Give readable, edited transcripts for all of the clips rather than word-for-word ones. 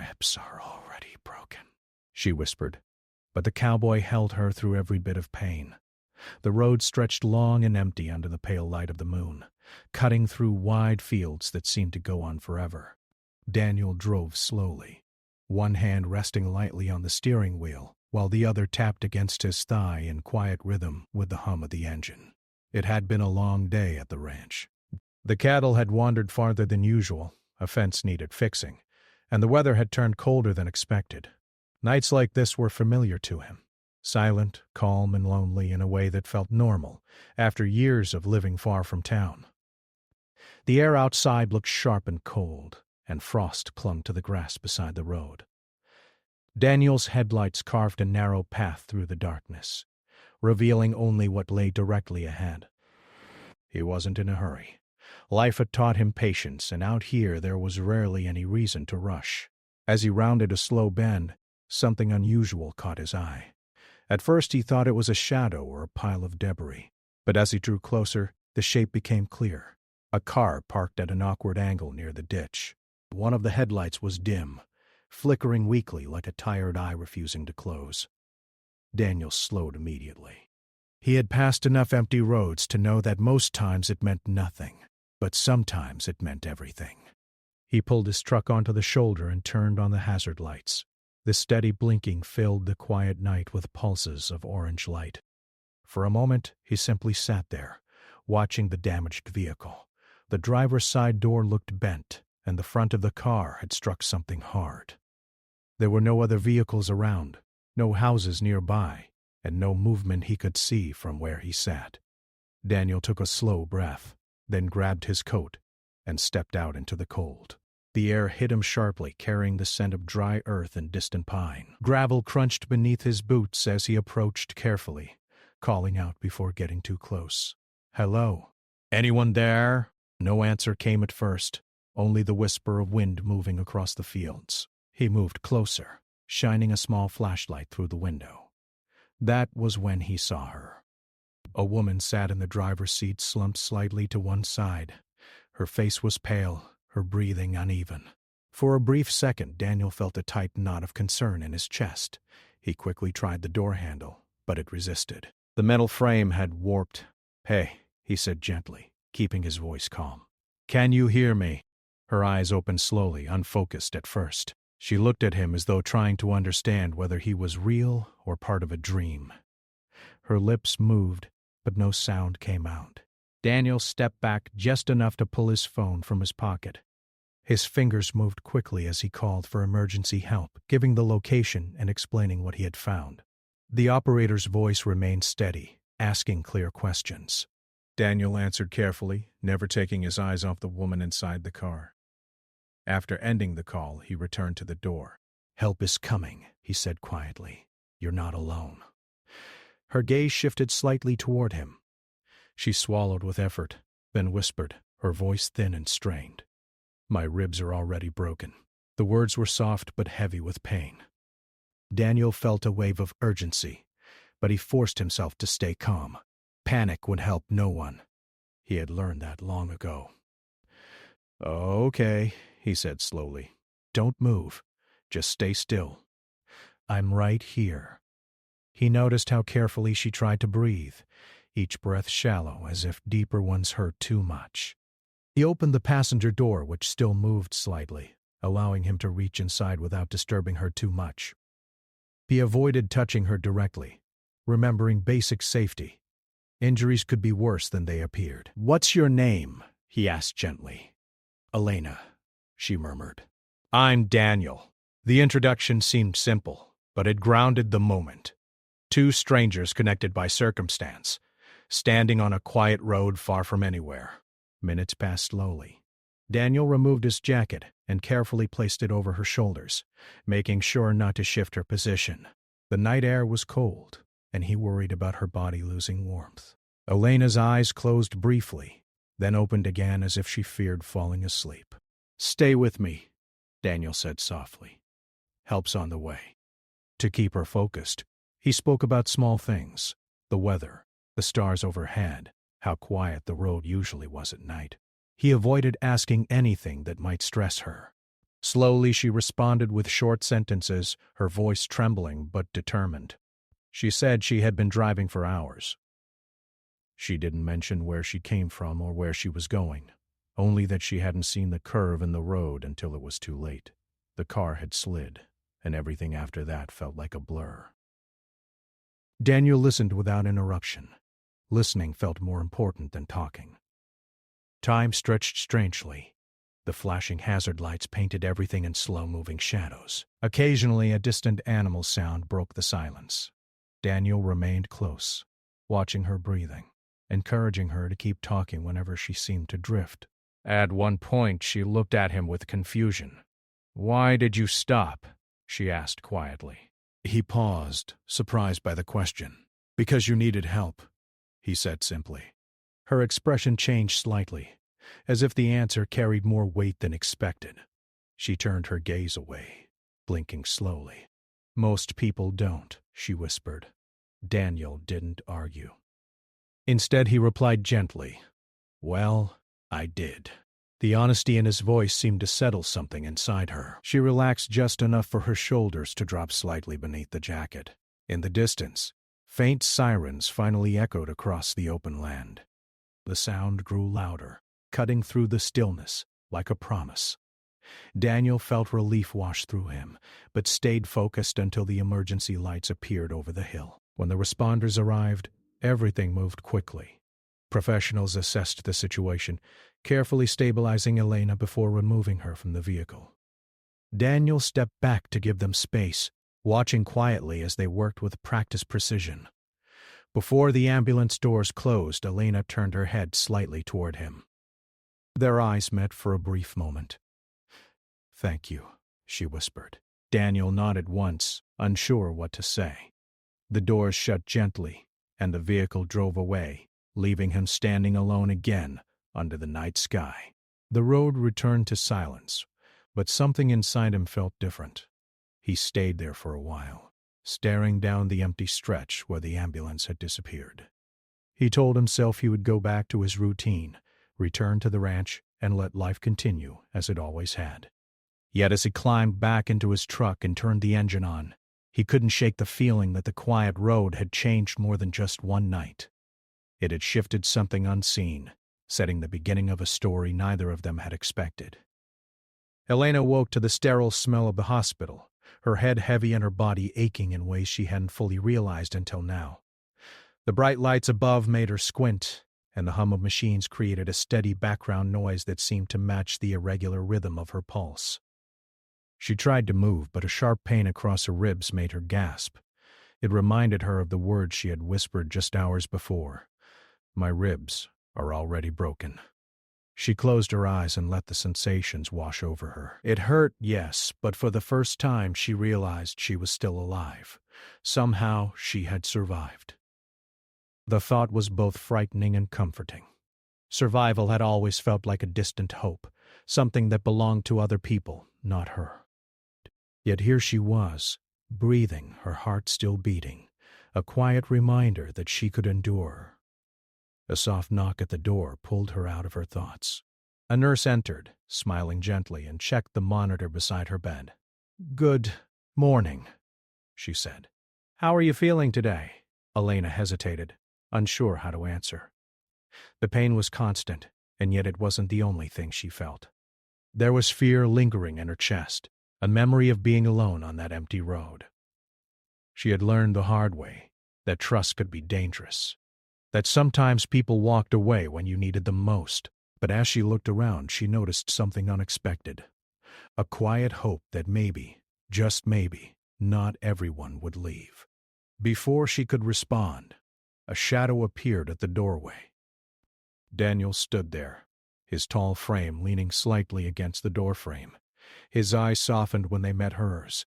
ribs are already broken," she whispered, but the cowboy held her through every bit of pain. The road stretched long and empty under the pale light of the moon, cutting through wide fields that seemed to go on forever. Daniel drove slowly, one hand resting lightly on the steering wheel, while the other tapped against his thigh in quiet rhythm with the hum of the engine. It had been a long day at the ranch. The cattle had wandered farther than usual, a fence needed fixing, and the weather had turned colder than expected. Nights like this were familiar to him, silent, calm, and lonely in a way that felt normal after years of living far from town. The air outside looked sharp and cold, and frost clung to the grass beside the road. Daniel's headlights carved a narrow path through the darkness, revealing only what lay directly ahead. He wasn't in a hurry. Life had taught him patience, and out here there was rarely any reason to rush. As he rounded a slow bend, something unusual caught his eye. At first he thought it was a shadow or a pile of debris, but as he drew closer, the shape became clear. A car parked at an awkward angle near the ditch. One of the headlights was dim, flickering weakly like a tired eye refusing to close. Daniel slowed immediately. He had passed enough empty roads to know that most times it meant nothing, but sometimes it meant everything. He pulled his truck onto the shoulder and turned on the hazard lights. The steady blinking filled the quiet night with pulses of orange light. For a moment, he simply sat there, watching the damaged vehicle. The driver's side door looked bent, and the front of the car had struck something hard. There were no other vehicles around, no houses nearby, and no movement he could see from where he sat. Daniel took a slow breath, then grabbed his coat and stepped out into the cold. The air hit him sharply, carrying the scent of dry earth and distant pine. Gravel crunched beneath his boots as he approached carefully, calling out before getting too close. "Hello? Anyone there?" No answer came at first, only the whisper of wind moving across the fields. He moved closer, shining a small flashlight through the window. That was when he saw her. A woman sat in the driver's seat, slumped slightly to one side. Her face was pale, her breathing uneven. For a brief second, Daniel felt a tight knot of concern in his chest. He quickly tried the door handle, but it resisted. The metal frame had warped. "Hey," he said gently, keeping his voice calm. "Can you hear me?" Her eyes opened slowly, unfocused at first. She looked at him as though trying to understand whether he was real or part of a dream. Her lips moved, but no sound came out. Daniel stepped back just enough to pull his phone from his pocket. His fingers moved quickly as he called for emergency help, giving the location and explaining what he had found. The operator's voice remained steady, asking clear questions. Daniel answered carefully, never taking his eyes off the woman inside the car. After ending the call, he returned to the door. "Help is coming," he said quietly. "You're not alone." Her gaze shifted slightly toward him. She swallowed with effort, then whispered, her voice thin and strained. "My ribs are already broken." The words were soft but heavy with pain. Daniel felt a wave of urgency, but he forced himself to stay calm. Panic would help no one. He had learned that long ago. "Okay," he said slowly. "Don't move. Just stay still. I'm right here." He noticed how carefully she tried to breathe, each breath shallow as if deeper ones hurt too much. He opened the passenger door, which still moved slightly, allowing him to reach inside without disturbing her too much. He avoided touching her directly, remembering basic safety. Injuries could be worse than they appeared. "What's your name?" he asked gently. "Elena," she murmured. "I'm Daniel." The introduction seemed simple, but it grounded the moment. Two strangers connected by circumstance, standing on a quiet road far from anywhere. Minutes passed slowly. Daniel removed his jacket and carefully placed it over her shoulders, making sure not to shift her position. The night air was cold, and he worried about her body losing warmth. Elena's eyes closed briefly, then opened again as if she feared falling asleep. "Stay with me," Daniel said softly. "Help's on the way." To keep her focused, he spoke about small things, the weather, the stars overhead, how quiet the road usually was at night. He avoided asking anything that might stress her. Slowly she responded with short sentences, her voice trembling but determined. She said she had been driving for hours. She didn't mention where she came from or where she was going, only that she hadn't seen the curve in the road until it was too late. The car had slid, and everything after that felt like a blur. Daniel listened without interruption. Listening felt more important than talking. Time stretched strangely. The flashing hazard lights painted everything in slow-moving shadows. Occasionally, a distant animal sound broke the silence. Daniel remained close, watching her breathing, encouraging her to keep talking whenever she seemed to drift. At one point, she looked at him with confusion. "Why did you stop?" she asked quietly. He paused, surprised by the question. "Because you needed help," he said simply. Her expression changed slightly, as if the answer carried more weight than expected. She turned her gaze away, blinking slowly. "Most people don't," she whispered. Daniel didn't argue. Instead, he replied gently, "Well, I did." The honesty in his voice seemed to settle something inside her. She relaxed just enough for her shoulders to drop slightly beneath the jacket. In the distance, faint sirens finally echoed across the open land. The sound grew louder, cutting through the stillness like a promise. Daniel felt relief wash through him, but stayed focused until the emergency lights appeared over the hill. When the responders arrived, everything moved quickly. Professionals assessed the situation, carefully stabilizing Elena before removing her from the vehicle. Daniel stepped back to give them space, watching quietly as they worked with practiced precision. Before the ambulance doors closed, Elena turned her head slightly toward him. Their eyes met for a brief moment. "Thank you," she whispered. Daniel nodded once, unsure what to say. The doors shut gently, and the vehicle drove away, leaving him standing alone again under the night sky. The road returned to silence, but something inside him felt different. He stayed there for a while, staring down the empty stretch where the ambulance had disappeared. He told himself he would go back to his routine, return to the ranch, and let life continue as it always had. Yet as he climbed back into his truck and turned the engine on, he couldn't shake the feeling that the quiet road had changed more than just one night. It had shifted something unseen, setting the beginning of a story neither of them had expected. Elena woke to the sterile smell of the hospital, her head heavy and her body aching in ways she hadn't fully realized until now. The bright lights above made her squint, and the hum of machines created a steady background noise that seemed to match the irregular rhythm of her pulse. She tried to move, but a sharp pain across her ribs made her gasp. It reminded her of the words she had whispered just hours before. "My ribs are already broken." She closed her eyes and let the sensations wash over her. It hurt, yes, but for the first time she realized she was still alive. Somehow she had survived. The thought was both frightening and comforting. Survival had always felt like a distant hope, something that belonged to other people, not her. Yet here she was, breathing, her heart still beating, a quiet reminder that she could endure. A soft knock at the door pulled her out of her thoughts. A nurse entered, smiling gently, and checked the monitor beside her bed. "Good morning," she said. "How are you feeling today?" Elena hesitated, unsure how to answer. The pain was constant, and yet it wasn't the only thing she felt. There was fear lingering in her chest, a memory of being alone on that empty road. She had learned the hard way that trust could be dangerous, that sometimes people walked away when you needed them most. But as she looked around, she noticed something unexpected. A quiet hope that maybe, just maybe, not everyone would leave. Before she could respond, a shadow appeared at the doorway. Daniel stood there, his tall frame leaning slightly against the doorframe. His eyes softened when they met hers,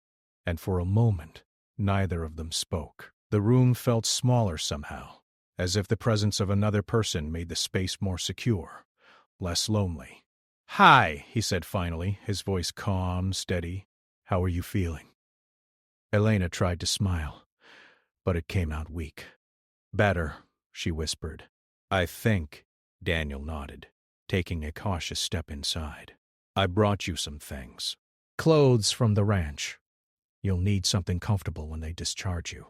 and for a moment, neither of them spoke. The room felt smaller somehow, as if the presence of another person made the space more secure, less lonely. "Hi," he said finally, his voice calm, steady. "How are you feeling?" Elena tried to smile, but it came out weak. "Better," she whispered. "I think," Daniel nodded, taking a cautious step inside. "I brought you some things." Clothes from the ranch. You'll need something comfortable when they discharge you.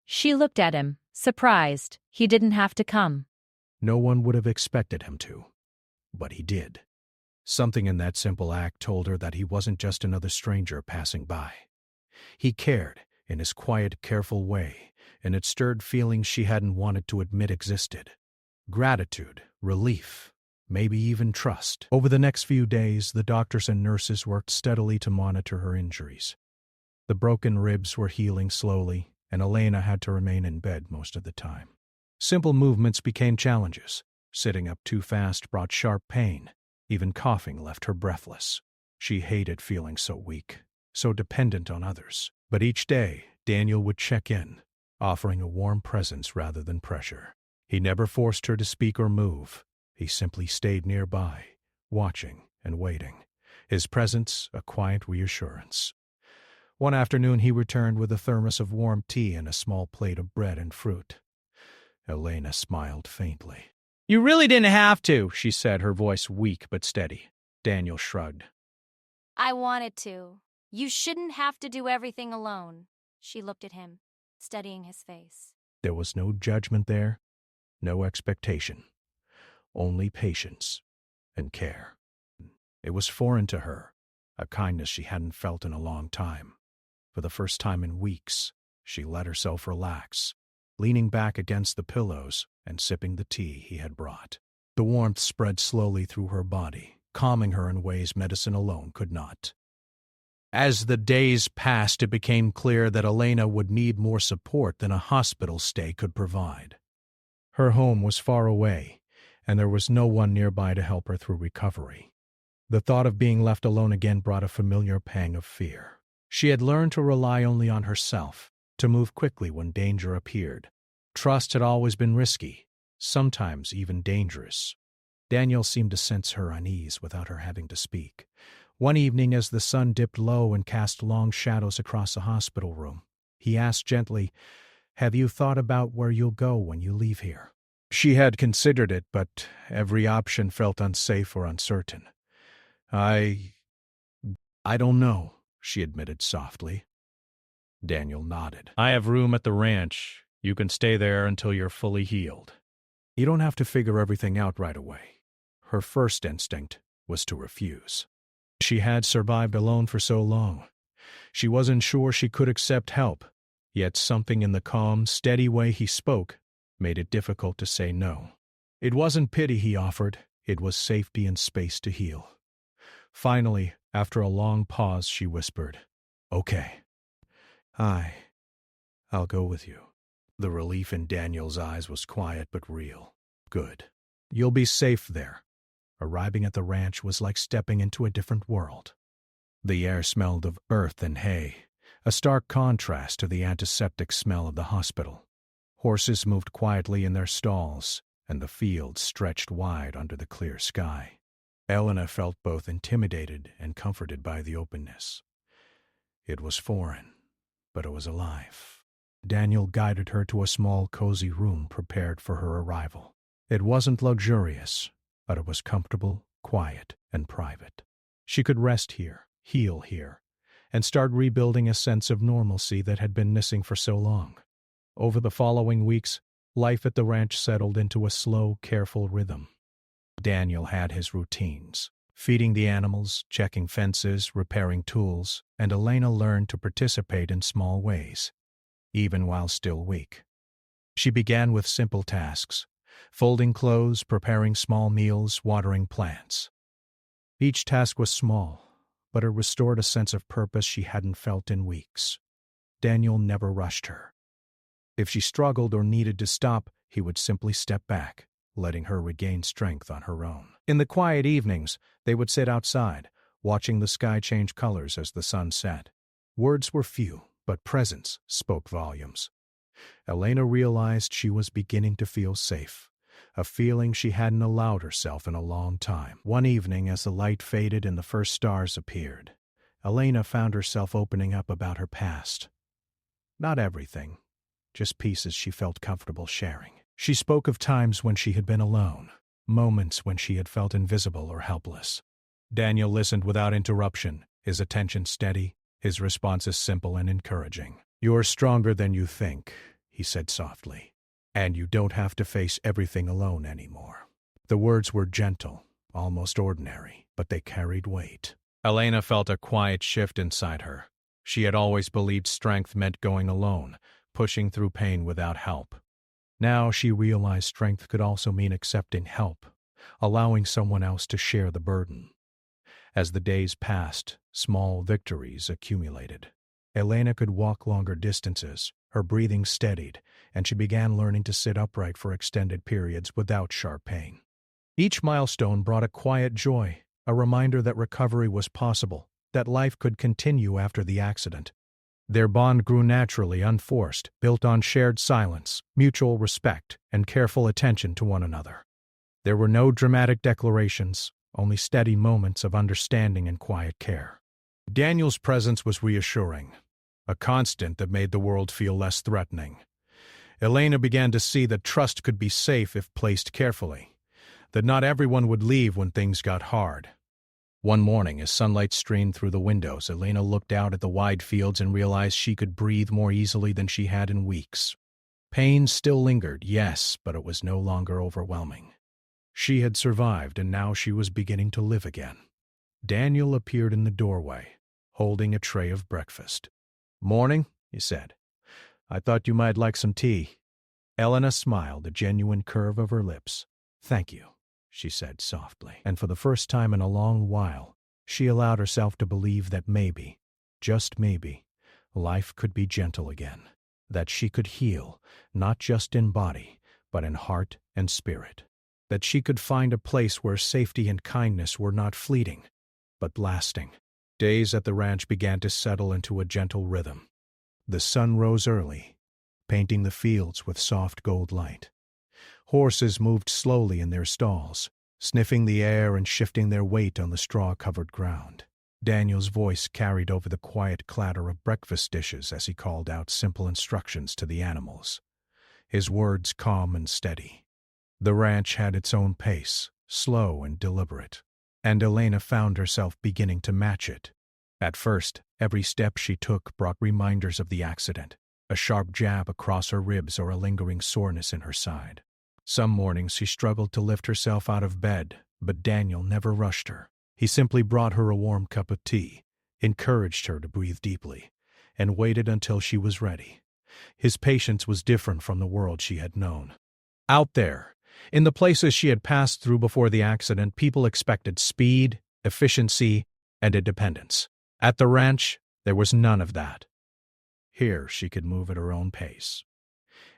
She looked at him, surprised. He didn't have to come. No one would have expected him to, but he did. Something in that simple act told her that he wasn't just another stranger passing by. He cared, in his quiet, careful way, and it stirred feelings she hadn't wanted to admit existed. Gratitude, relief, maybe even trust. Over the next few days, the doctors and nurses worked steadily to monitor her injuries. The broken ribs were healing slowly, and Elena had to remain in bed most of the time. Simple movements became challenges. Sitting up too fast brought sharp pain. Even coughing left her breathless. She hated feeling so weak, so dependent on others. But each day, Daniel would check in, offering a warm presence rather than pressure. He never forced her to speak or move. He simply stayed nearby, watching and waiting. His presence a quiet reassurance. One afternoon he returned with a thermos of warm tea and a small plate of bread and fruit. Elena smiled faintly. "You really didn't have to," she said, her voice weak but steady. Daniel shrugged. "I wanted to. You shouldn't have to do everything alone." She looked at him, studying his face. There was no judgment there, no expectation, only patience and care. It was foreign to her, a kindness she hadn't felt in a long time. For the first time in weeks, she let herself relax, leaning back against the pillows and sipping the tea he had brought. The warmth spread slowly through her body, calming her in ways medicine alone could not. As the days passed, it became clear that Elena would need more support than a hospital stay could provide. Her home was far away, and there was no one nearby to help her through recovery. The thought of being left alone again brought a familiar pang of fear. She had learned to rely only on herself, to move quickly when danger appeared. Trust had always been risky, sometimes even dangerous. Daniel seemed to sense her unease without her having to speak. One evening, as the sun dipped low and cast long shadows across the hospital room, he asked gently, "Have you thought about where you'll go when you leave here?" She had considered it, but every option felt unsafe or uncertain. I don't know," she admitted softly. Daniel nodded. "I have room at the ranch. You can stay there until you're fully healed. You don't have to figure everything out right away." Her first instinct was to refuse. She had survived alone for so long. She wasn't sure she could accept help, yet something in the calm, steady way he spoke made it difficult to say no. It wasn't pity he offered, it was safety and space to heal. Finally, after a long pause, she whispered, "Okay. I'll go with you." The relief in Daniel's eyes was quiet but real. "Good. You'll be safe there." Arriving at the ranch was like stepping into a different world. The air smelled of earth and hay, a stark contrast to the antiseptic smell of the hospital. Horses moved quietly in their stalls, and the fields stretched wide under the clear sky. Elena felt both intimidated and comforted by the openness. It was foreign, but it was alive. Daniel guided her to a small, cozy room prepared for her arrival. It wasn't luxurious, but it was comfortable, quiet, and private. She could rest here, heal here, and start rebuilding a sense of normalcy that had been missing for so long. Over the following weeks, life at the ranch settled into a slow, careful rhythm. Daniel had his routines, feeding the animals, checking fences, repairing tools, and Elena learned to participate in small ways, even while still weak. She began with simple tasks, folding clothes, preparing small meals, watering plants. Each task was small, but it restored a sense of purpose she hadn't felt in weeks. Daniel never rushed her. If she struggled or needed to stop, he would simply step back, letting her regain strength on her own. In the quiet evenings, they would sit outside, watching the sky change colors as the sun set. Words were few, but presence spoke volumes. Elena realized she was beginning to feel safe, a feeling she hadn't allowed herself in a long time. One evening, as the light faded and the first stars appeared, Elena found herself opening up about her past. Not everything, just pieces she felt comfortable sharing. She spoke of times when she had been alone, moments when she had felt invisible or helpless. Daniel listened without interruption, his attention steady, his responses simple and encouraging. "You're stronger than you think," he said softly, "and you don't have to face everything alone anymore." The words were gentle, almost ordinary, but they carried weight. Elena felt a quiet shift inside her. She had always believed strength meant going alone, pushing through pain without help. Now she realized strength could also mean accepting help, allowing someone else to share the burden. As the days passed, small victories accumulated. Elena could walk longer distances, her breathing steadied, and she began learning to sit upright for extended periods without sharp pain. Each milestone brought a quiet joy, a reminder that recovery was possible, that life could continue after the accident. Their bond grew naturally, unforced, built on shared silence, mutual respect, and careful attention to one another. There were no dramatic declarations, only steady moments of understanding and quiet care. Daniel's presence was reassuring, a constant that made the world feel less threatening. Elena began to see that trust could be safe if placed carefully, that not everyone would leave when things got hard. One morning, as sunlight streamed through the windows, Elena looked out at the wide fields and realized she could breathe more easily than she had in weeks. Pain still lingered, yes, but it was no longer overwhelming. She had survived, and now she was beginning to live again. Daniel appeared in the doorway, holding a tray of breakfast. "Morning," he said. "I thought you might like some tea." Elena smiled, a genuine curve of her lips. "Thank you," she said softly, and for the first time in a long while, she allowed herself to believe that maybe, just maybe, life could be gentle again, that she could heal, not just in body, but in heart and spirit, that she could find a place where safety and kindness were not fleeting, but lasting. Days at the ranch began to settle into a gentle rhythm. The sun rose early, painting the fields with soft gold light. Horses moved slowly in their stalls, sniffing the air and shifting their weight on the straw-covered ground. Daniel's voice carried over the quiet clatter of breakfast dishes as he called out simple instructions to the animals, his words calm and steady. The ranch had its own pace, slow and deliberate, and Elena found herself beginning to match it. At first, every step she took brought reminders of the accident, a sharp jab across her ribs or a lingering soreness in her side. Some mornings she struggled to lift herself out of bed, but Daniel never rushed her. He simply brought her a warm cup of tea, encouraged her to breathe deeply, and waited until she was ready. His patience was different from the world she had known. Out there, in the places she had passed through before the accident, people expected speed, efficiency, and independence. At the ranch, there was none of that. Here she could move at her own pace.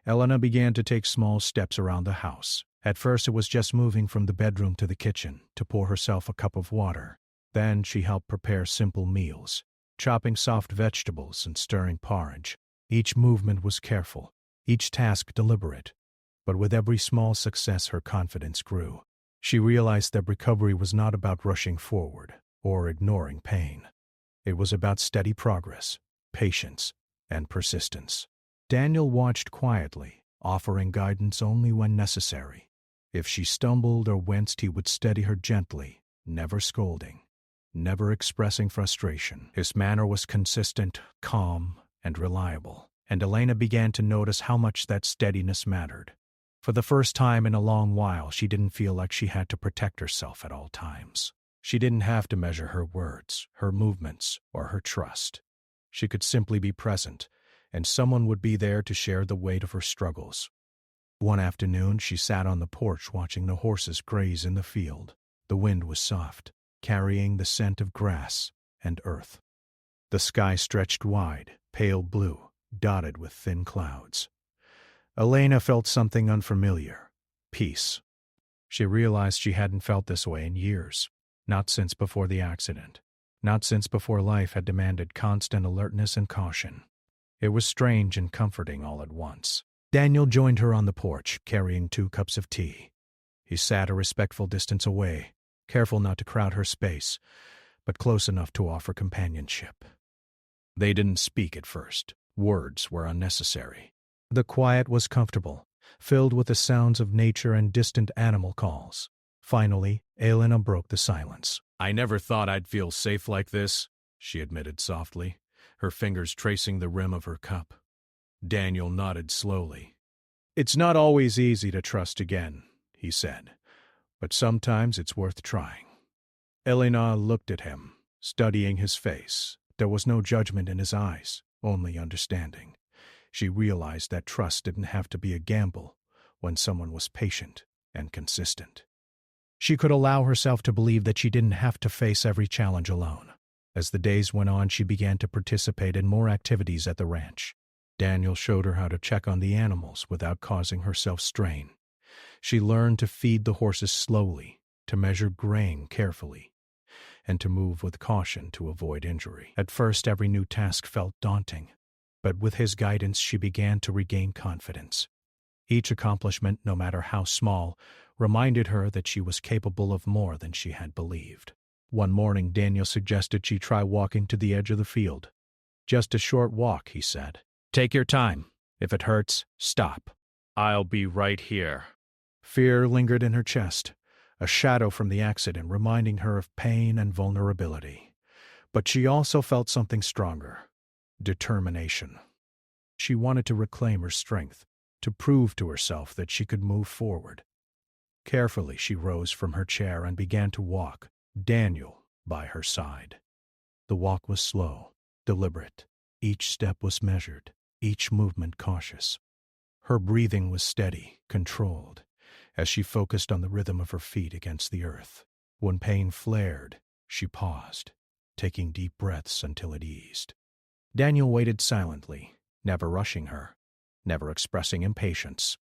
Elena began to take small steps around the house. At first it was just moving from the bedroom to the kitchen to pour herself a cup of water. Then she helped prepare simple meals, chopping soft vegetables and stirring porridge. Each movement was careful, each task deliberate. But with every small success her confidence grew. She realized that recovery was not about rushing forward or ignoring pain. It was about steady progress, patience, and persistence. Daniel watched quietly, offering guidance only when necessary. If she stumbled or winced, he would steady her gently, never scolding, never expressing frustration. His manner was consistent, calm, and reliable, and Elena began to notice how much that steadiness mattered. For the first time in a long while, she didn't feel like she had to protect herself at all times. She didn't have to measure her words, her movements, or her trust. She could simply be present, and someone would be there to share the weight of her struggles. One afternoon, she sat on the porch watching the horses graze in the field. The wind was soft, carrying the scent of grass and earth. The sky stretched wide, pale blue, dotted with thin clouds. Elena felt something unfamiliar, peace. She realized she hadn't felt this way in years, not since before the accident, not since before life had demanded constant alertness and caution. It was strange and comforting all at once. Daniel joined her on the porch, carrying 2 cups of tea. He sat a respectful distance away, careful not to crowd her space, but close enough to offer companionship. They didn't speak at first. Words were unnecessary. The quiet was comfortable, filled with the sounds of nature and distant animal calls. Finally, Elena broke the silence. "I never thought I'd feel safe like this," she admitted softly, her fingers tracing the rim of her cup. Daniel nodded slowly. "It's not always easy to trust again," he said, "but sometimes it's worth trying." Elena looked at him, studying his face. There was no judgment in his eyes, only understanding. She realized that trust didn't have to be a gamble when someone was patient and consistent. She could allow herself to believe that she didn't have to face every challenge alone. As the days went on, she began to participate in more activities at the ranch. Daniel showed her how to check on the animals without causing herself strain. She learned to feed the horses slowly, to measure grain carefully, and to move with caution to avoid injury. At first, every new task felt daunting, but with his guidance, she began to regain confidence. Each accomplishment, no matter how small, reminded her that she was capable of more than she had believed. One morning, Daniel suggested she try walking to the edge of the field. "Just a short walk," he said. "Take your time. If it hurts, stop. I'll be right here." Fear lingered in her chest, a shadow from the accident reminding her of pain and vulnerability. But she also felt something stronger: determination. She wanted to reclaim her strength, to prove to herself that she could move forward. Carefully, she rose from her chair and began to walk, Daniel by her side. The walk was slow, deliberate. Each step was measured, each movement cautious. Her breathing was steady, controlled, as she focused on the rhythm of her feet against the earth. When pain flared, she paused, taking deep breaths until it eased. Daniel waited silently, never rushing her, never expressing impatience.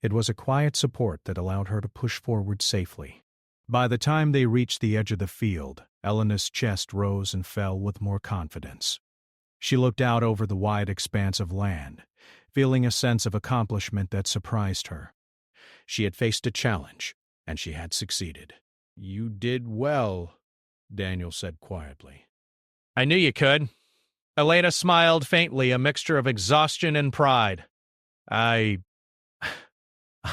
It was a quiet support that allowed her to push forward safely. By the time they reached the edge of the field, Elena's chest rose and fell with more confidence. She looked out over the wide expanse of land, feeling a sense of accomplishment that surprised her. She had faced a challenge, and she had succeeded. "You did well," Daniel said quietly. "I knew you could." Elena smiled faintly, a mixture of exhaustion and pride. I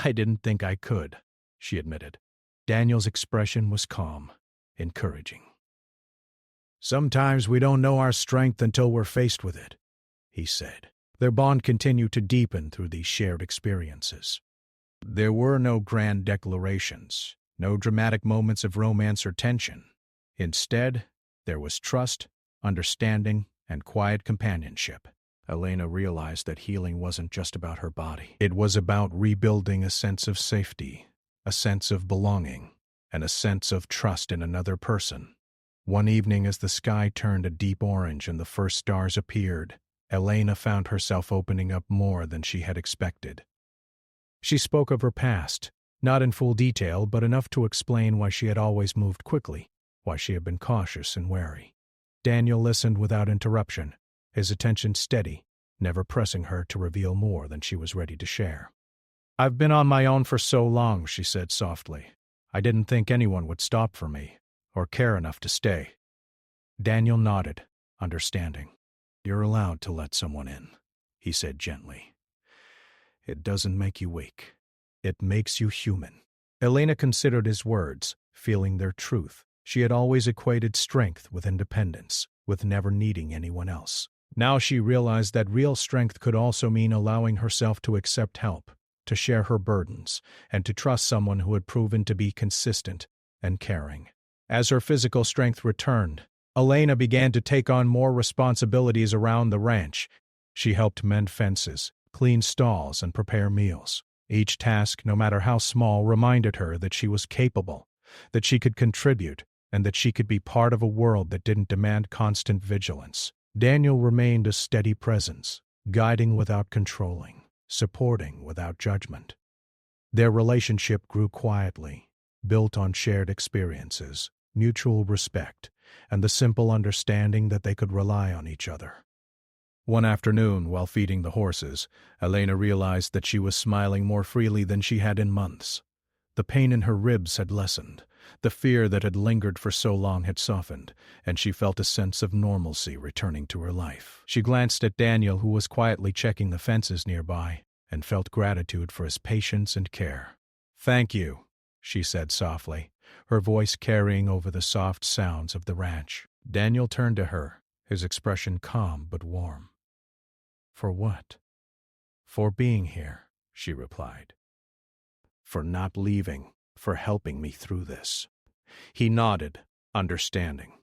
didn't think I could," she admitted. Daniel's expression was calm, encouraging. "Sometimes we don't know our strength until we're faced with it," he said. Their bond continued to deepen through these shared experiences. There were no grand declarations, no dramatic moments of romance or tension. Instead, there was trust, understanding, and quiet companionship. Elena realized that healing wasn't just about her body. It was about rebuilding a sense of safety, a sense of belonging, and a sense of trust in another person. One evening, as the sky turned a deep orange and the first stars appeared, Elena found herself opening up more than she had expected. She spoke of her past, not in full detail, but enough to explain why she had always moved quickly, why she had been cautious and wary. Daniel listened without interruption, his attention steady, never pressing her to reveal more than she was ready to share. "I've been on my own for so long," she said softly. "I didn't think anyone would stop for me, or care enough to stay." Daniel nodded, understanding. "You're allowed to let someone in," he said gently. "It doesn't make you weak. It makes you human." Elena considered his words, feeling their truth. She had always equated strength with independence, with never needing anyone else. Now she realized that real strength could also mean allowing herself to accept help, to share her burdens, and to trust someone who had proven to be consistent and caring. As her physical strength returned, Elena began to take on more responsibilities around the ranch. She helped mend fences, clean stalls, and prepare meals. Each task, no matter how small, reminded her that she was capable, that she could contribute, and that she could be part of a world that didn't demand constant vigilance. Daniel remained a steady presence, guiding without controlling, supporting without judgment. Their relationship grew quietly, built on shared experiences, mutual respect, and the simple understanding that they could rely on each other. One afternoon, while feeding the horses, Elena realized that she was smiling more freely than she had in months. The pain in her ribs had lessened, the fear that had lingered for so long had softened, and she felt a sense of normalcy returning to her life. She glanced at Daniel, who was quietly checking the fences nearby, and felt gratitude for his patience and care. "Thank you," she said softly, her voice carrying over the soft sounds of the ranch. Daniel turned to her, his expression calm but warm. "For what?" "For being here," she replied. "For not leaving, for helping me through this." He nodded, understanding.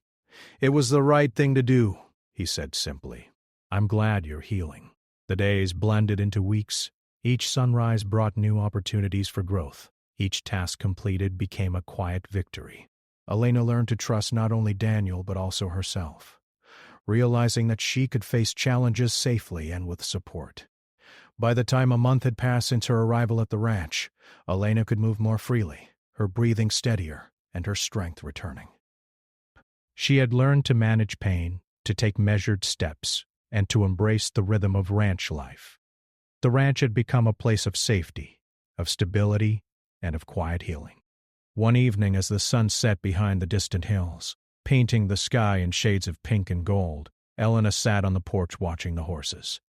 "It was the right thing to do," he said simply. "I'm glad you're healing." The days blended into weeks. Each sunrise brought new opportunities for growth. Each task completed became a quiet victory. Elena learned to trust not only Daniel but also herself, realizing that she could face challenges safely and with support. By the time a month had passed since her arrival at the ranch, Elena could move more freely, her breathing steadier and her strength returning. She had learned to manage pain, to take measured steps, and to embrace the rhythm of ranch life. The ranch had become a place of safety, of stability, and of quiet healing. One evening, as the sun set behind the distant hills, painting the sky in shades of pink and gold, Elena sat on the porch watching the horses.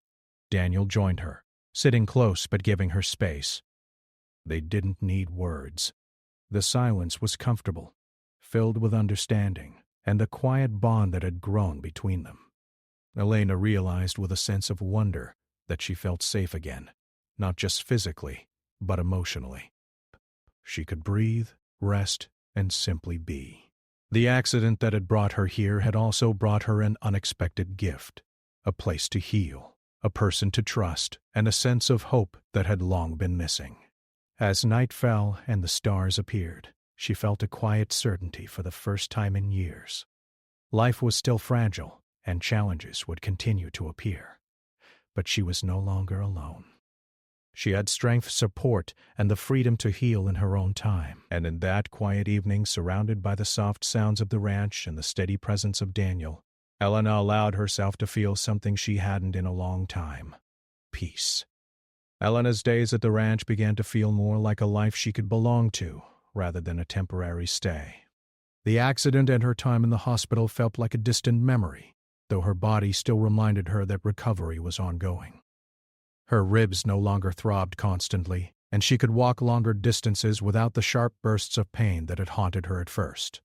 Daniel joined her, sitting close but giving her space. They didn't need words. The silence was comfortable, filled with understanding, and the quiet bond that had grown between them. Elena realized with a sense of wonder that she felt safe again, not just physically, but emotionally. She could breathe, rest, and simply be. The accident that had brought her here had also brought her an unexpected gift, a place to heal, a person to trust, and a sense of hope that had long been missing. As night fell and the stars appeared, she felt a quiet certainty for the first time in years. Life was still fragile, and challenges would continue to appear. But she was no longer alone. She had strength, support, and the freedom to heal in her own time. And in that quiet evening, surrounded by the soft sounds of the ranch and the steady presence of Daniel, Elena allowed herself to feel something she hadn't in a long time: peace. Elena's days at the ranch began to feel more like a life she could belong to, rather than a temporary stay. The accident and her time in the hospital felt like a distant memory, though her body still reminded her that recovery was ongoing. Her ribs no longer throbbed constantly, and she could walk longer distances without the sharp bursts of pain that had haunted her at first.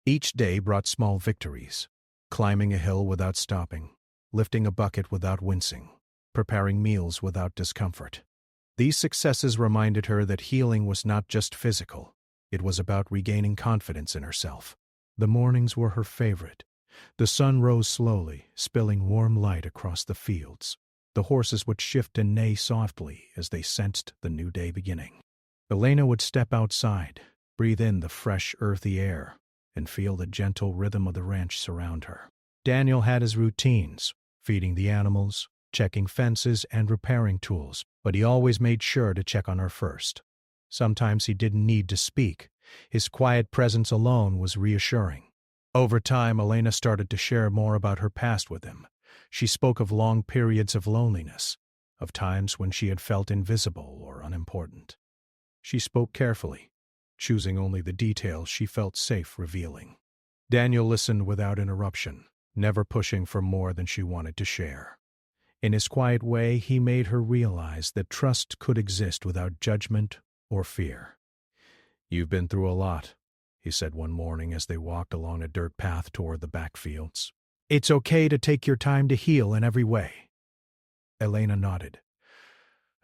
Each day brought small victories: climbing a hill without stopping, lifting a bucket without wincing, preparing meals without discomfort. These successes reminded her that healing was not just physical. It was about regaining confidence in herself. The mornings were her favorite. The sun rose slowly, spilling warm light across the fields. The horses would shift and neigh softly as they sensed the new day beginning. Elena would step outside, breathe in the fresh, earthy air, and feel the gentle rhythm of the ranch surround her. Daniel had his routines: feeding the animals, checking fences, and repairing tools, but he always made sure to check on her first. Sometimes he didn't need to speak. His quiet presence alone was reassuring. Over time, Elena started to share more about her past with him. She spoke of long periods of loneliness, of times when she had felt invisible or unimportant. She spoke carefully, choosing only the details she felt safe revealing. Daniel listened without interruption, never pushing for more than she wanted to share. In his quiet way, he made her realize that trust could exist without judgment or fear. "You've been through a lot," he said one morning as they walked along a dirt path toward the backfields. "It's okay to take your time to heal in every way." Elena nodded.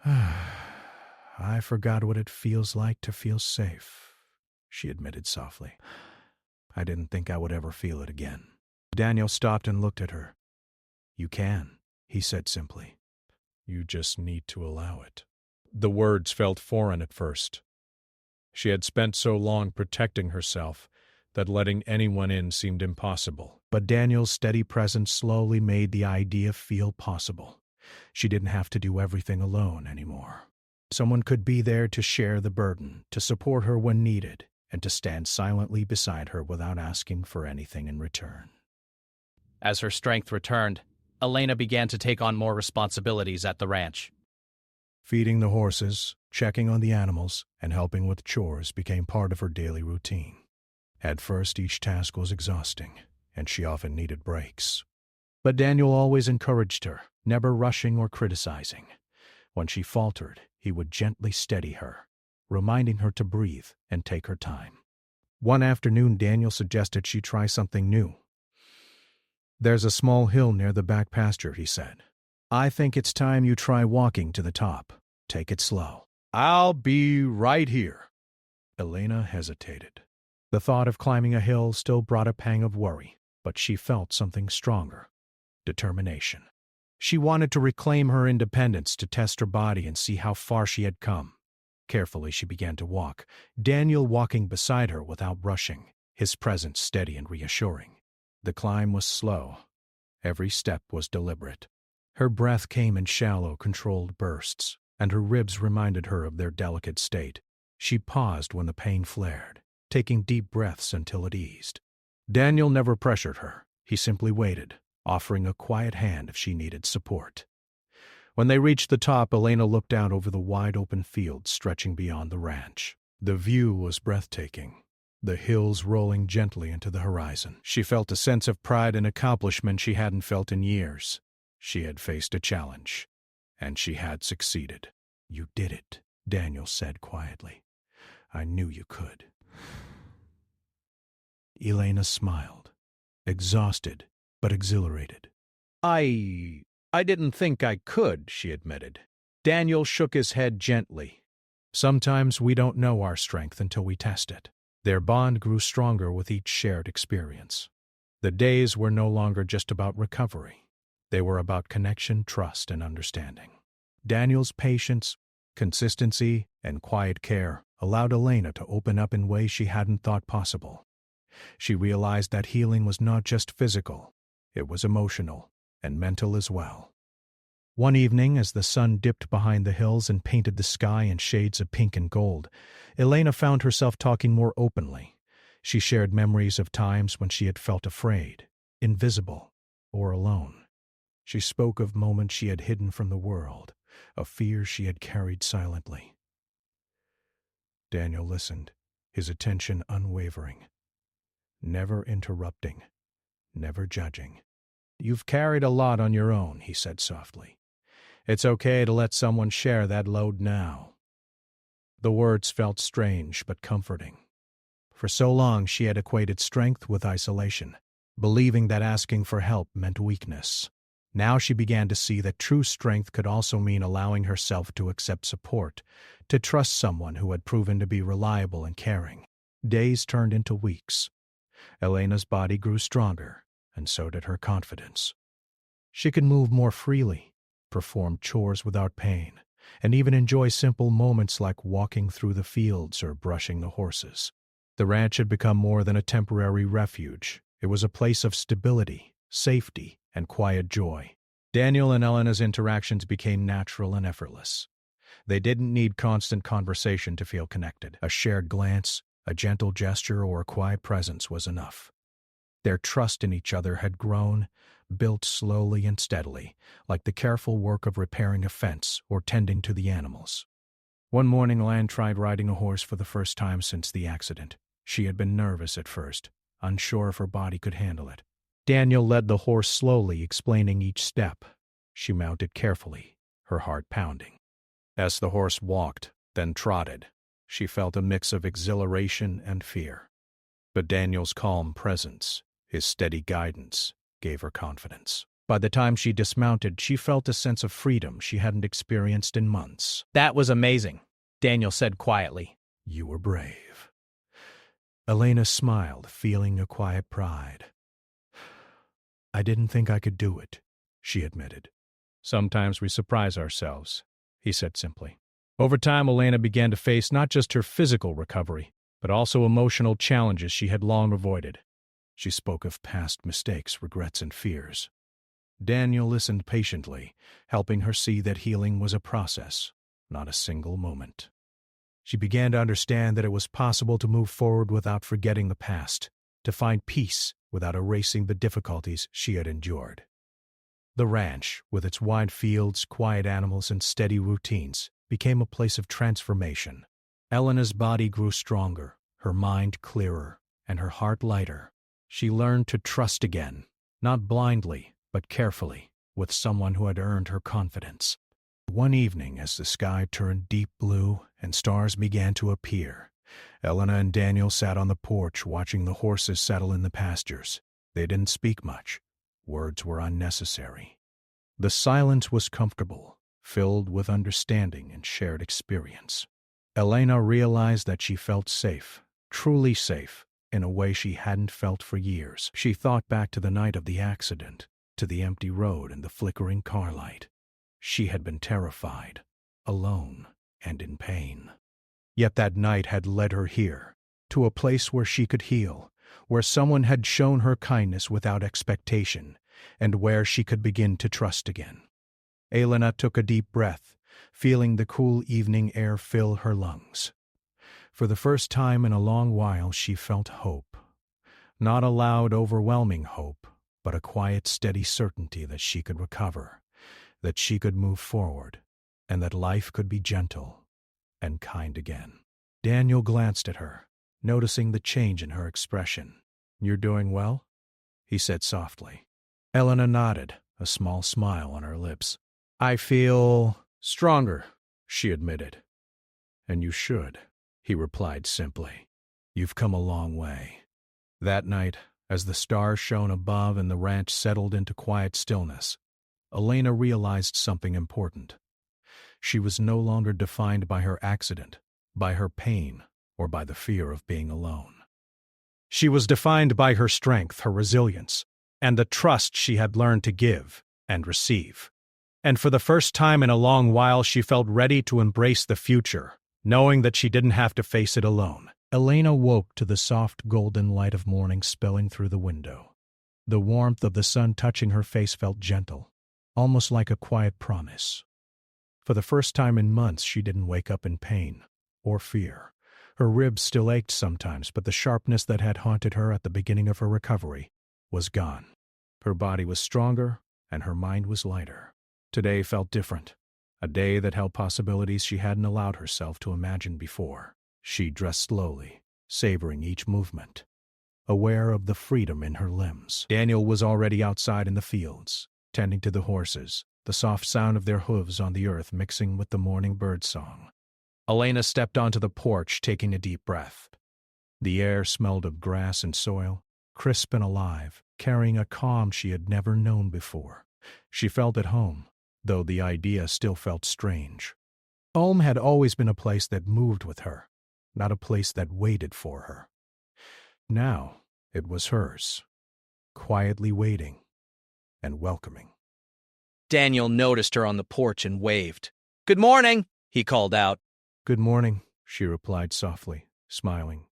"I forgot what it feels like to feel safe," she admitted softly. "I didn't think I would ever feel it again." Daniel stopped and looked at her. "You can," he said simply. "You just need to allow it." The words felt foreign at first. She had spent so long protecting herself that letting anyone in seemed impossible. But Daniel's steady presence slowly made the idea feel possible. She didn't have to do everything alone anymore. Someone could be there to share the burden, to support her when needed, and to stand silently beside her without asking for anything in return. As her strength returned, Elena began to take on more responsibilities at the ranch. Feeding the horses, checking on the animals, and helping with chores became part of her daily routine. At first, each task was exhausting, and she often needed breaks. But Daniel always encouraged her, never rushing or criticizing. When she faltered, he would gently steady her, reminding her to breathe and take her time. One afternoon, Daniel suggested she try something new: "There's a small hill near the back pasture," he said. "I think it's time you try walking to the top. Take it slow." "I'll be right here." Elena hesitated. The thought of climbing a hill still brought a pang of worry, but she felt something stronger: determination. She wanted to reclaim her independence, to test her body and see how far she had come. Carefully she began to walk, Daniel walking beside her without rushing, his presence steady and reassuring. The climb was slow. Every step was deliberate. Her breath came in shallow, controlled bursts, and her ribs reminded her of their delicate state. She paused when the pain flared, taking deep breaths until it eased. Daniel never pressured her. He simply waited, offering a quiet hand if she needed support. When they reached the top, Elena looked out over the wide-open fields stretching beyond the ranch. The view was breathtaking, the hills rolling gently into the horizon. She felt a sense of pride and accomplishment she hadn't felt in years. She had faced a challenge, and she had succeeded. "You did it," Daniel said quietly. "I knew you could." Elena smiled, exhausted but exhilarated. I didn't think I could," she admitted. Daniel shook his head gently. "Sometimes we don't know our strength until we test it." Their bond grew stronger with each shared experience. The days were no longer just about recovery. They were about connection, trust, and understanding. Daniel's patience, consistency, and quiet care allowed Elena to open up in ways she hadn't thought possible. She realized that healing was not just physical, it was emotional and mental as well. One evening, as the sun dipped behind the hills and painted the sky in shades of pink and gold, Elena found herself talking more openly. She shared memories of times when she had felt afraid, invisible, or alone. She spoke of moments she had hidden from the world, of fears she had carried silently. Daniel listened, his attention unwavering, never interrupting, never judging. "You've carried a lot on your own," he said softly. "It's okay to let someone share that load now." The words felt strange but comforting. For so long she had equated strength with isolation, believing that asking for help meant weakness. Now she began to see that true strength could also mean allowing herself to accept support, to trust someone who had proven to be reliable and caring. Days turned into weeks. Elena's body grew stronger, and so did her confidence. She could move more freely, perform chores without pain, and even enjoy simple moments like walking through the fields or brushing the horses. The ranch had become more than a temporary refuge. It was a place of stability, safety, and quiet joy. Daniel and Elena's interactions became natural and effortless. They didn't need constant conversation to feel connected. A shared glance, a gentle gesture, or a quiet presence was enough. Their trust in each other had grown, built slowly and steadily, like the careful work of repairing a fence or tending to the animals. One morning, Lan tried riding a horse for the first time since the accident. She had been nervous at first, unsure if her body could handle it. Daniel led the horse slowly, explaining each step. She mounted carefully, her heart pounding. As the horse walked, then trotted, she felt a mix of exhilaration and fear. But Daniel's calm presence, his steady guidance, gave her confidence. By the time she dismounted, she felt a sense of freedom she hadn't experienced in months. "That was amazing," Daniel said quietly. "You were brave." Elena smiled, feeling a quiet pride. "I didn't think I could do it," she admitted. "Sometimes we surprise ourselves," he said simply. Over time, Elena began to face not just her physical recovery, but also emotional challenges she had long avoided. She spoke of past mistakes, regrets, and fears. Daniel listened patiently, helping her see that healing was a process, not a single moment. She began to understand that it was possible to move forward without forgetting the past, to find peace without erasing the difficulties she had endured. The ranch, with its wide fields, quiet animals, and steady routines, became a place of transformation. Elena's body grew stronger, her mind clearer, and her heart lighter. She learned to trust again, not blindly, but carefully, with someone who had earned her confidence. One evening, as the sky turned deep blue and stars began to appear, Elena and Daniel sat on the porch watching the horses settle in the pastures. They didn't speak much, Words were unnecessary. The silence was comfortable, filled with understanding and shared experience. Elena realized that she felt safe, truly safe, in a way she hadn't felt for years. She thought back to the night of the accident, to the empty road and the flickering car light. She had been terrified, alone, and in pain. Yet that night had led her here, to a place where she could heal, where someone had shown her kindness without expectation, and where she could begin to trust again. Elena took a deep breath, feeling the cool evening air fill her lungs. For the first time in a long while she felt hope. Not a loud, overwhelming hope, but a quiet, steady certainty that she could recover, that she could move forward, and that life could be gentle and kind again. Daniel glanced at her, noticing the change in her expression. "You're doing well?" he said softly. Elena nodded, a small smile on her lips. "I feel stronger," she admitted. "And you should," he replied simply. "You've come a long way." That night, as the stars shone above and the ranch settled into quiet stillness, Elena realized something important. She was no longer defined by her accident, by her pain, or by the fear of being alone. She was defined by her strength, her resilience, and the trust she had learned to give and receive. And for the first time in a long while she felt ready to embrace the future, knowing that she didn't have to face it alone. Elena woke to the soft golden light of morning spilling through the window. The warmth of the sun touching her face felt gentle, almost like a quiet promise. For the first time in months she didn't wake up in pain or fear. Her ribs still ached sometimes, but the sharpness that had haunted her at the beginning of her recovery was gone. Her body was stronger, and her mind was lighter. Today felt different, a day that held possibilities she hadn't allowed herself to imagine before. She dressed slowly, savoring each movement, aware of the freedom in her limbs. Daniel was already outside in the fields, tending to the horses, the soft sound of their hooves on the earth mixing with the morning bird song. Elena stepped onto the porch, taking a deep breath. The air smelled of grass and soil, crisp and alive, carrying a calm she had never known before. She felt at home, though the idea still felt strange. Home had always been a place that moved with her, not a place that waited for her. Now it was hers, quietly waiting and welcoming. Daniel noticed her on the porch and waved. "Good morning," he called out. "Good morning," she replied softly, smiling.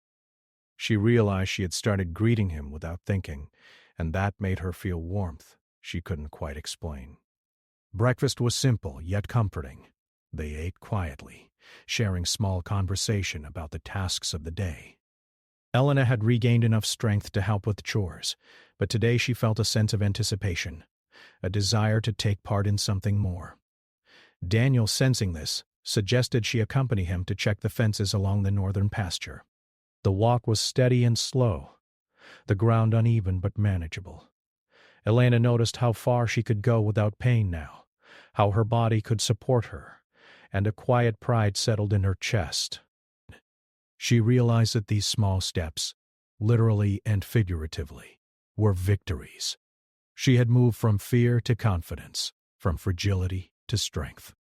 She realized she had started greeting him without thinking, and that made her feel warmth she couldn't quite explain. Breakfast was simple yet comforting. They ate quietly, sharing small conversation about the tasks of the day. Elena had regained enough strength to help with chores, but today she felt a sense of anticipation, a desire to take part in something more. Daniel, sensing this, suggested she accompany him to check the fences along the northern pasture. The walk was steady and slow, the ground uneven but manageable. Elena noticed how far she could go without pain now, how her body could support her, and a quiet pride settled in her chest. She realized that these small steps, literally and figuratively, were victories. She had moved from fear to confidence, from fragility to strength.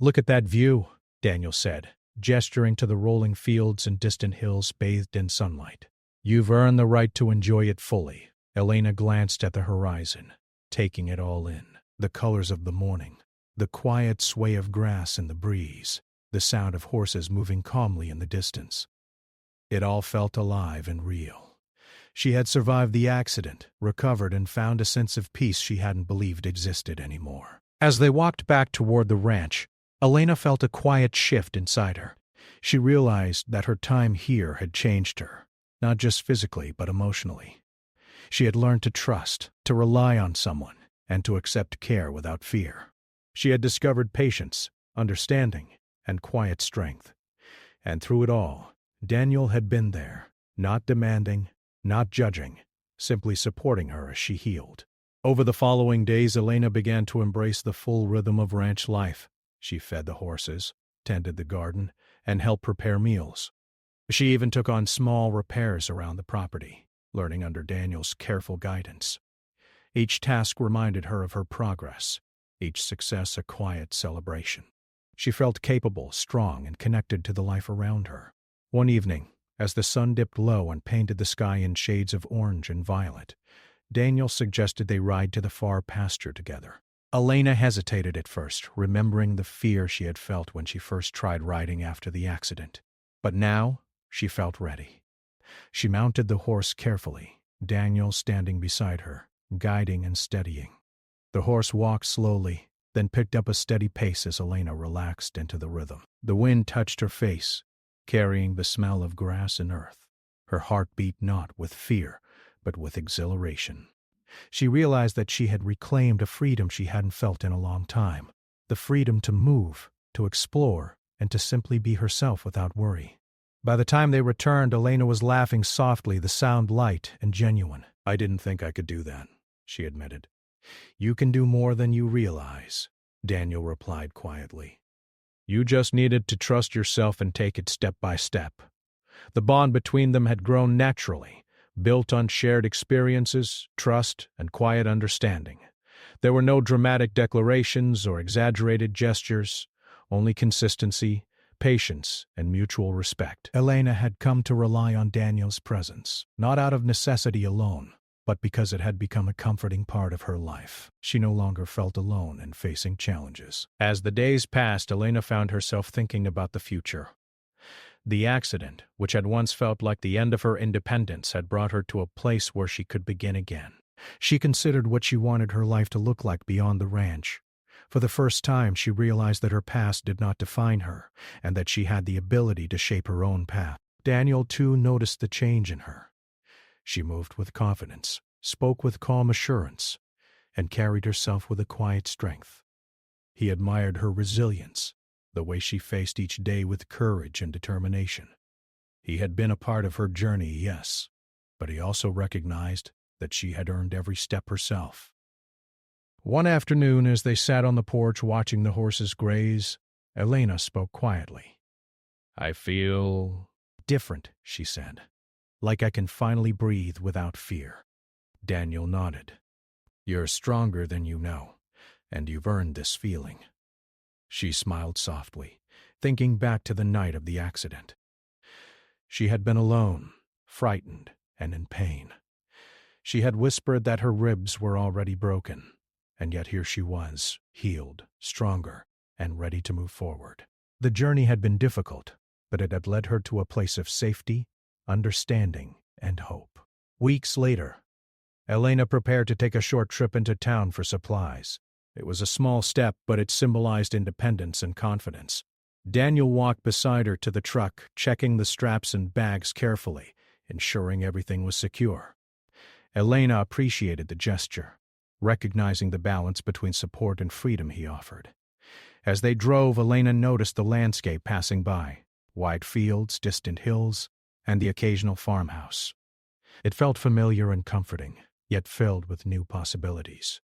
"Look at that view," Daniel said, gesturing to the rolling fields and distant hills bathed in sunlight. "You've earned the right to enjoy it fully." Elena glanced at the horizon, taking it all in. The colors of the morning, the quiet sway of grass in the breeze, the sound of horses moving calmly in the distance. It all felt alive and real. She had survived the accident, recovered, and found a sense of peace she hadn't believed existed anymore. As they walked back toward the ranch, Elena felt a quiet shift inside her. She realized that her time here had changed her, not just physically but emotionally. She had learned to trust, to rely on someone, and to accept care without fear. She had discovered patience, understanding, and quiet strength. And through it all, Daniel had been there, not demanding, not judging, simply supporting her as she healed. Over the following days, Elena began to embrace the full rhythm of ranch life. She fed the horses, tended the garden, and helped prepare meals. She even took on small repairs around the property, learning under Daniel's careful guidance. Each task reminded her of her progress, each success a quiet celebration. She felt capable, strong, and connected to the life around her. One evening, as the sun dipped low and painted the sky in shades of orange and violet, Daniel suggested they ride to the far pasture together. Elena hesitated at first, remembering the fear she had felt when she first tried riding after the accident. But now, she felt ready. She mounted the horse carefully, Daniel standing beside her, guiding and steadying. The horse walked slowly, then picked up a steady pace as Elena relaxed into the rhythm. The wind touched her face, carrying the smell of grass and earth. Her heart beat not with fear, but with exhilaration. She realized that she had reclaimed a freedom she hadn't felt in a long time, the freedom to move, to explore, and to simply be herself without worry. By the time they returned, Elena was laughing softly, the sound light and genuine. "I didn't think I could do that," she admitted. "You can do more than you realize," Daniel replied quietly. "You just needed to trust yourself and take it step by step." The bond between them had grown naturally, built on shared experiences, trust, and quiet understanding. There were no dramatic declarations or exaggerated gestures, only consistency, patience, and mutual respect. Elena had come to rely on Daniel's presence, not out of necessity alone, but because it had become a comforting part of her life. She no longer felt alone in facing challenges. As the days passed, Elena found herself thinking about the future. The accident, which had once felt like the end of her independence, had brought her to a place where she could begin again. She considered what she wanted her life to look like beyond the ranch. For the first time, she realized that her past did not define her, and that she had the ability to shape her own path. Daniel, too, noticed the change in her. She moved with confidence, spoke with calm assurance, and carried herself with a quiet strength. He admired her resilience, the way she faced each day with courage and determination. He had been a part of her journey, yes, but he also recognized that she had earned every step herself. One afternoon, as they sat on the porch watching the horses graze, Elena spoke quietly. "I feel different," she said. "Like I can finally breathe without fear." Daniel nodded. "You're stronger than you know, and you've earned this feeling." She smiled softly, thinking back to the night of the accident. She had been alone, frightened, and in pain. She had whispered that her ribs were already broken, and yet here she was, healed, stronger, and ready to move forward. The journey had been difficult, but it had led her to a place of safety, understanding, and hope. Weeks later, Elena prepared to take a short trip into town for supplies. It was a small step, but it symbolized independence and confidence. Daniel walked beside her to the truck, checking the straps and bags carefully, ensuring everything was secure. Elena appreciated the gesture, recognizing the balance between support and freedom he offered. As they drove, Elena noticed the landscape passing by, wide fields, distant hills, and the occasional farmhouse. It felt familiar and comforting, yet filled with new possibilities.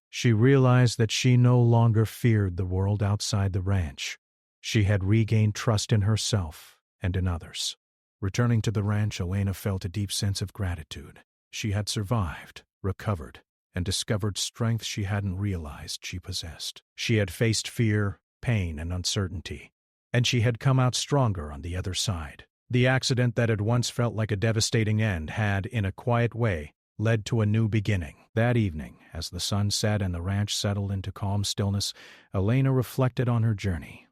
She realized that she no longer feared the world outside the ranch. She had regained trust in herself and in others. Returning to the ranch, Elena felt a deep sense of gratitude. She had survived, recovered, and discovered strength she hadn't realized she possessed. She had faced fear, pain, and uncertainty, and she had come out stronger on the other side. The accident that had once felt like a devastating end had, in a quiet way, led to a new beginning. That evening, as the sun set and the ranch settled into calm stillness, Elena reflected on her journey.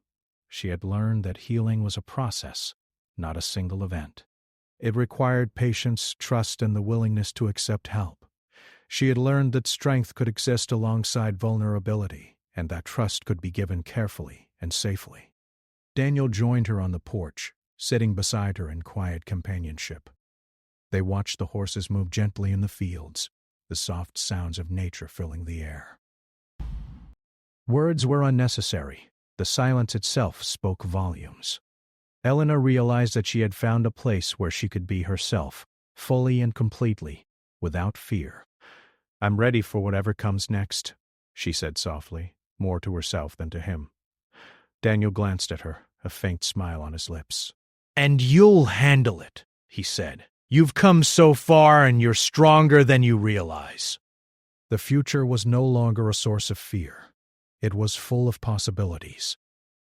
She had learned that healing was a process, not a single event. It required patience, trust, and the willingness to accept help. She had learned that strength could exist alongside vulnerability, and that trust could be given carefully and safely. Daniel joined her on the porch, sitting beside her in quiet companionship. They watched the horses move gently in the fields, the soft sounds of nature filling the air. Words were unnecessary. The silence itself spoke volumes. Elena realized that she had found a place where she could be herself, fully and completely, without fear. "I'm ready for whatever comes next," she said softly, more to herself than to him. Daniel glanced at her, a faint smile on his lips. "And you'll handle it," he said. "You've come so far and you're stronger than you realize." The future was no longer a source of fear. It was full of possibilities.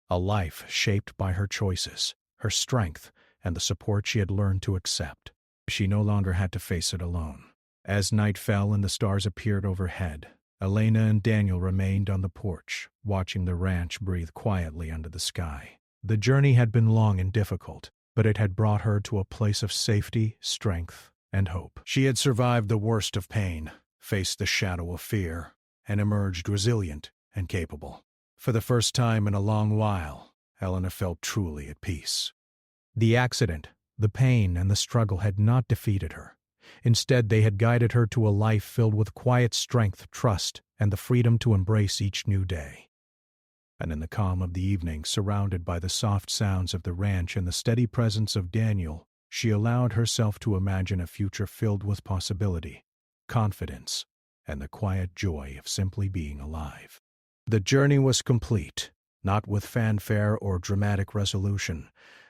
A life shaped by her choices, her strength, and the support she had learned to accept. She no longer had to face it alone. As night fell and the stars appeared overhead, Elena and Daniel remained on the porch, watching the ranch breathe quietly under the sky. The journey had been long and difficult, but it had brought her to a place of safety, strength, and hope. She had survived the worst of pain, faced the shadow of fear, and emerged resilient and capable. For the first time in a long while, Elena felt truly at peace. The accident, the pain, and the struggle had not defeated her. Instead, they had guided her to a life filled with quiet strength, trust, and the freedom to embrace each new day. And in the calm of the evening, surrounded by the soft sounds of the ranch and the steady presence of Daniel, she allowed herself to imagine a future filled with possibility, confidence, and the quiet joy of simply being alive. The journey was complete, not with fanfare or dramatic resolution,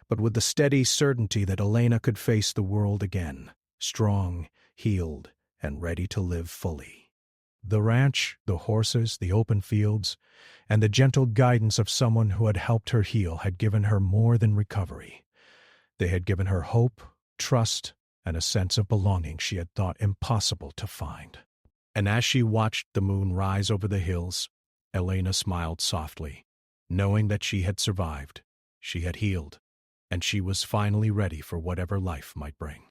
but with the steady certainty that Elena could face the world again, strong, healed, and ready to live fully. The ranch, the horses, the open fields, and the gentle guidance of someone who had helped her heal had given her more than recovery. They had given her hope, trust, and a sense of belonging she had thought impossible to find. And as she watched the moon rise over the hills, Elena smiled softly, knowing that she had survived, she had healed, and she was finally ready for whatever life might bring.